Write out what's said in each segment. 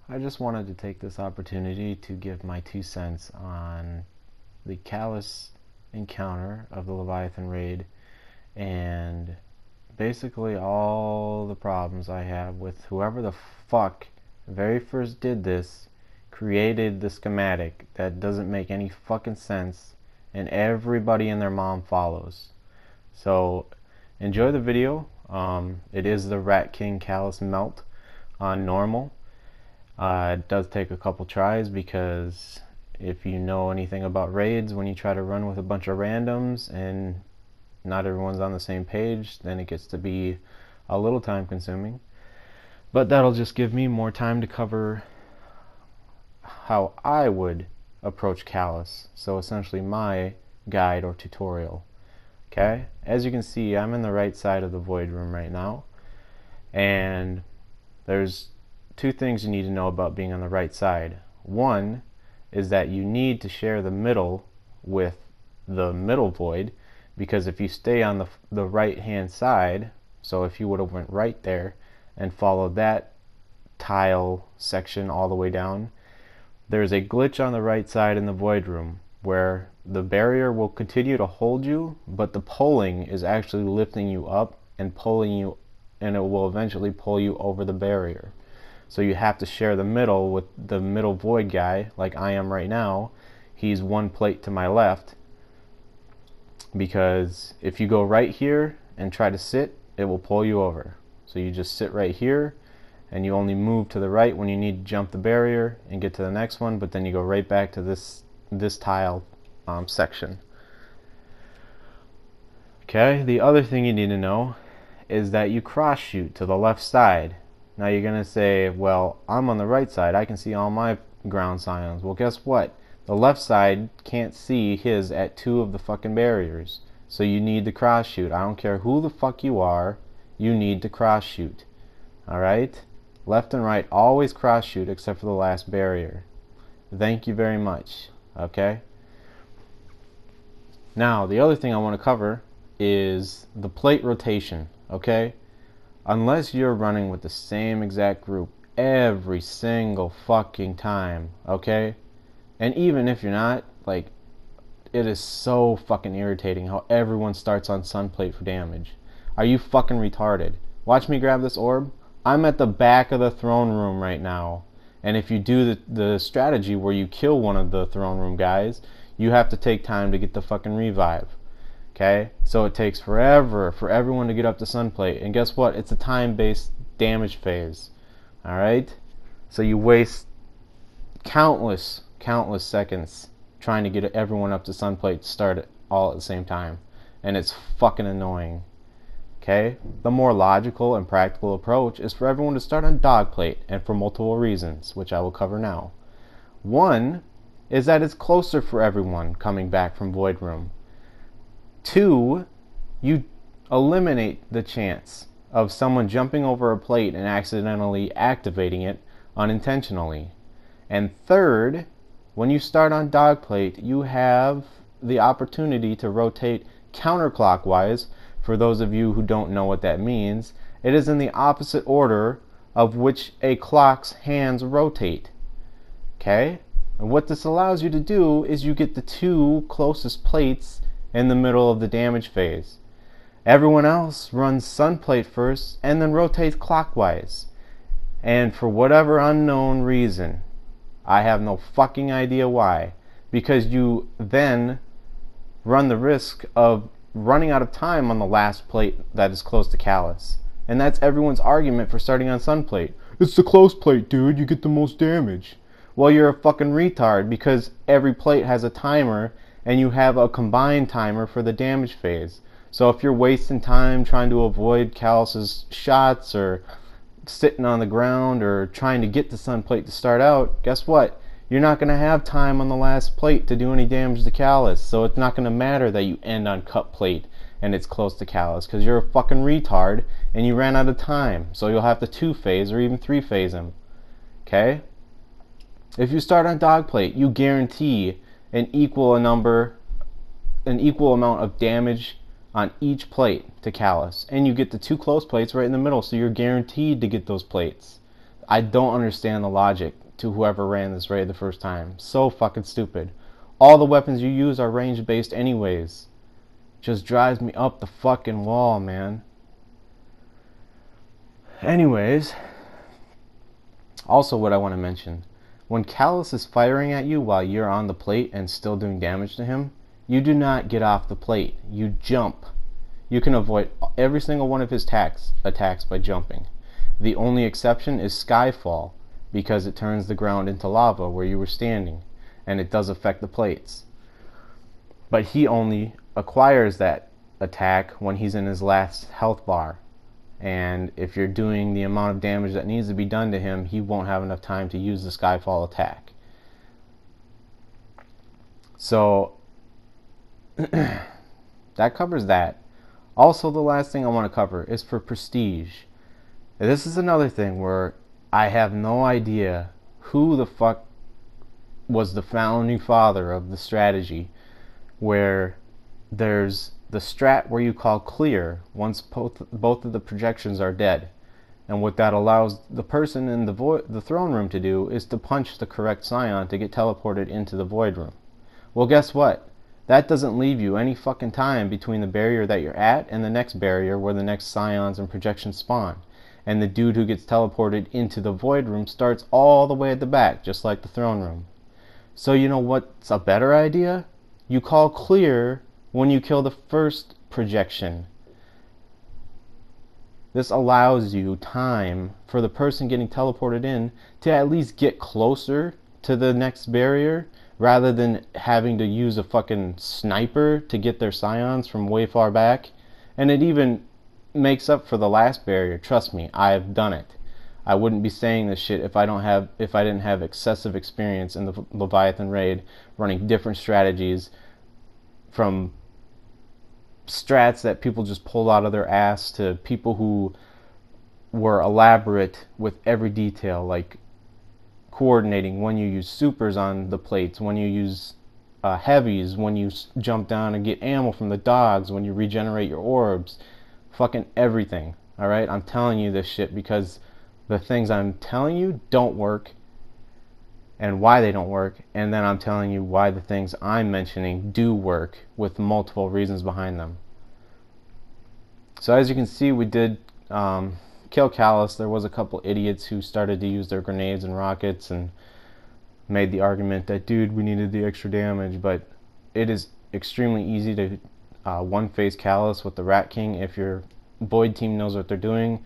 I just wanted to take this opportunity to give my 2 cents on the Calus encounter of the Leviathan raid and basically all the problems I have with whoever the fuck very first did this, created the schematic that doesn't make any fucking sense, and everybody and their mom follows. So enjoy the video. It is the Rat King Calus melt on normal. It does take a couple tries because if you know anything about raids, when you try to run with a bunch of randoms and not everyone's on the same page, then it gets to be a little time consuming. But that'll just give me more time to cover how I would approach Calus. So essentially my guide or tutorial. Okay, as you can see, I'm in the right side of the void room right now, and there's two things you need to know about being on the right side. One is that you need to share the middle with the middle void, because if you stay on the right hand side, so if you would have went right there and followed that tile section all the way down, there's a glitch on the right side in the void room where the barrier will continue to hold you, but the pulling is actually lifting you up and pulling you, and it will eventually pull you over the barrier. So you have to share the middle with the middle void guy, like I am right now. He's one plate to my left, because if you go right here and try to sit, it will pull you over. So you just sit right here, and you only move to the right when you need to jump the barrier and get to the next one, but then you go right back to this tile section. Okay, the other thing you need to know is that you cross shoot to the left side. Now you're going to say, well, I'm on the right side, I can see all my ground signs. Well, guess what? The left side can't see his at 2 of the fucking barriers. So you need to cross shoot. I don't care who the fuck you are, you need to cross shoot. Alright? Left and right, always cross shoot except for the last barrier. Thank you very much. Okay? Now, the other thing I want to cover is the plate rotation. Okay? Unless you're running with the same exact group every single fucking time, okay? And even if you're not, like, it is so fucking irritating how everyone starts on sunplate for damage. Are you fucking retarded? Watch me grab this orb. I'm at the back of the throne room right now. And if you do the strategy where you kill one of the throne room guys, you have to take time to get the fucking revive. Okay, so it takes forever for everyone to get up to sunplate, and guess what? It's a time-based damage phase. All right, so you waste countless seconds trying to get everyone up to sunplate to start it all at the same time, and it's fucking annoying. Okay, the more logical and practical approach is for everyone to start on dogplate, and for multiple reasons, which I will cover now. One is that it's closer for everyone coming back from void room. 2, you eliminate the chance of someone jumping over a plate and accidentally activating it unintentionally. And 3rd, when you start on dogplate, you have the opportunity to rotate counterclockwise. For those of you who don't know what that means, it is in the opposite order of which a clock's hands rotate. Okay? And what this allows you to do is you get the 2 closest plates in the middle of the damage phase. Everyone else runs sunplate first and then rotates clockwise. And for whatever unknown reason, I have no fucking idea why, because you then run the risk of running out of time on the last plate that is close to Calus. And that's everyone's argument for starting on sunplate. It's the close plate, dude, you get the most damage. Well, you're a fucking retard, because every plate has a timer, and you have a combined timer for the damage phase. So if you're wasting time trying to avoid Calus's shots, or sitting on the ground, or trying to get the sunplate to start out, guess what? You're not going to have time on the last plate to do any damage to Calus. So it's not going to matter that you end on cut plate and it's close to Calus, because you're a fucking retard and you ran out of time. So you'll have to 2-phase or even 3-phase him. Okay? If you start on dogplate, you guarantee an equal amount of damage on each plate to Calus, and you get the 2 close plates right in the middle, so you're guaranteed to get those plates. I don't understand the logic to whoever ran this raid the first time. So fucking stupid. All the weapons you use are range based anyways. Just drives me up the fucking wall, man. Anyways, also what I want to mention, when Calus is firing at you while you're on the plate and still doing damage to him, you do not get off the plate. You jump. You can avoid every single one of his attacks by jumping. The only exception is Skyfall, because it turns the ground into lava where you were standing, and it does affect the plates. But he only acquires that attack when he's in his last health bar. And if you're doing the amount of damage that needs to be done to him, he won't have enough time to use the Skyfall attack. So that covers that. Also, the last thing I want to cover is for prestige. This is another thing where I have no idea who the fuck was the founding father of the strategy, where there's the strat where you call clear once both of the projections are dead. And what that allows the person in the throne room to do is to punch the correct scion to get teleported into the void room. Well, guess what? That doesn't leave you any fucking time between the barrier that you're at and the next barrier where the next scions and projections spawn. And the dude who gets teleported into the void room starts all the way at the back, just like the throne room. So you know what's a better idea? You call clear when you kill the first projection. This allows you time for the person getting teleported in to at least get closer to the next barrier, rather than having to use a fucking sniper to get their scions from way far back. And it even makes up for the last barrier. Trust me, I have done it. I wouldn't be saying this shit if I didn't have excessive experience in the Leviathan raid, running different strategies, from strats that people just pulled out of their ass to people who were elaborate with every detail, like coordinating when you use supers on the plates, when you use heavies, when you jump down and get ammo from the dogs, when you regenerate your orbs, fucking everything. Alright, I'm telling you this shit because the things I'm telling you don't work and why they don't work, and then I'm telling you why the things I'm mentioning do work with multiple reasons behind them. So as you can see, we did kill Calus. There was a couple idiots who started to use their grenades and rockets and made the argument that, dude, we needed the extra damage, but it is extremely easy to one-phase Calus with the Rat King if your Void team knows what they're doing.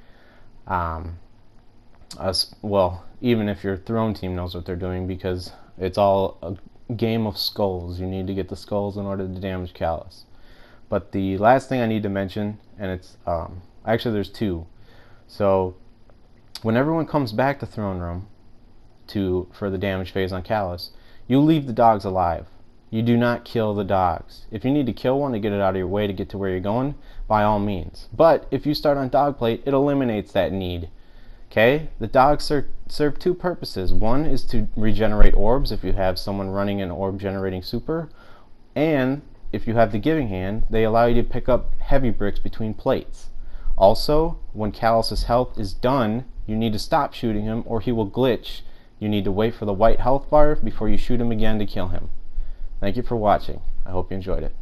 Well, even if your Throne team knows what they're doing, because it's all a game of skulls. You need to get the skulls in order to damage Calus. But the last thing I need to mention, and it's actually there's two. So when everyone comes back to Throne Room for the damage phase on Calus, you leave the dogs alive. You do not kill the dogs. If you need to kill one to get it out of your way to get to where you're going, by all means. But if you start on dogplate, it eliminates that need. Okay? The dogs serve two purposes. One is to regenerate orbs if you have someone running an orb generating super, and if you have the giving hand, they allow you to pick up heavy bricks between plates. Also, when Calus's health is done, you need to stop shooting him or he will glitch. You need to wait for the white health bar before you shoot him again to kill him. Thank you for watching. I hope you enjoyed it.